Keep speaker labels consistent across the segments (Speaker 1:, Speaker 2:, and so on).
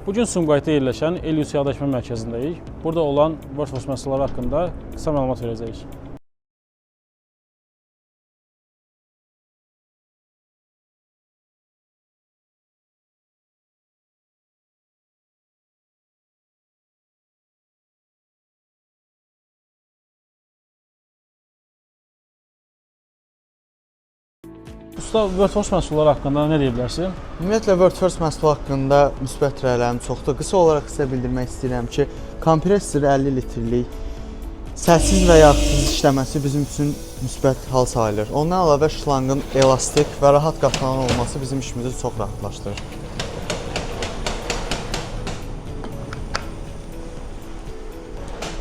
Speaker 1: Bugün Sumqayıtda yerləşən Elius Yaddaşma Mərkəzindəyik. Burada olan workforce məsələləri haqqında qısa məlumat verəcəyik. Usta, workforce məhsulları haqqında nə deyə bilərsin?
Speaker 2: Ümumiyyətlə, workforce məhsulu haqqında müsbət rəylərim çoxdur. Qısa olaraq sizə bildirmək istəyirəm ki, kompresor 50 litrlik səlsiz və yaxsız işləməsi bizim üçün müsbət hal sayılır. Ondan əlavə şlanqın elastik və rahat qatlanan olması bizim işimizi çox rahatlaşdırır.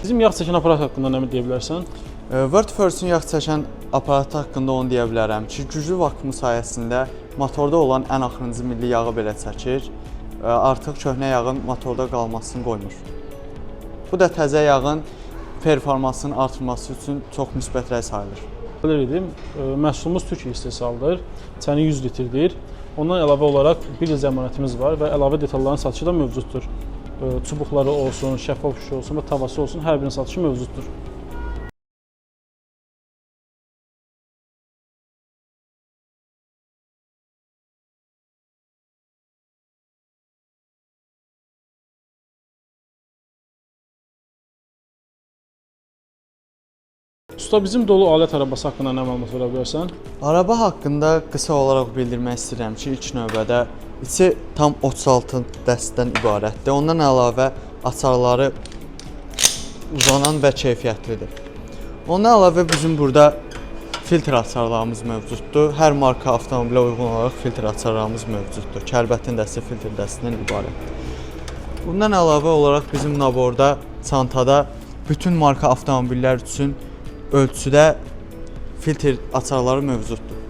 Speaker 1: Bizim yağ çəkən aparat haqqında nə deyə bilərsən?
Speaker 2: Workforce-un yağ çəkən aparatı haqqında onu deyə bilərəm ki, güclü vakumu sayəsində motorda olan ən axırıncı milli yağı belə çəkir, artıq köhnə yağın motorda qalmasını qoymur. Bu da təzə yağın performansının artırması üçün çox müsbət rəy sayılır.
Speaker 1: Belə dedim, məhsulumuz Türkiyə istehsalıdır, çəni 100 litrdir. Ondan əlavə olaraq bir il zəmanətimiz var və əlavə detalların satışı da mövcuddur. Çubuqları olsun, şəffaf şüşə olsun və tavası olsun, hər birinin satışı mövcuddur. Usta, bizim dolu alət arabası haqqında nə məlumat verə bilərsən?
Speaker 2: Araba haqqında qısa olaraq bildirmək istəyirəm ki, ilk növbədə içi tam 36 dəstdən ibarətdir. Ondan əlavə açarları uzanan və keyfiyyətlidir. Ondan əlavə bizim burada filtr açarlarımız mövcuddur. Hər marka avtomobilə uyğun olaraq filtr açarlarımız mövcuddur. Kərbətin dəsti filtr dəstindən ibarətdir. Bundan əlavə olaraq bizim naborda, çantada bütün marka avtomobillər üçün ölçüdə filtr açarları mövcuddur.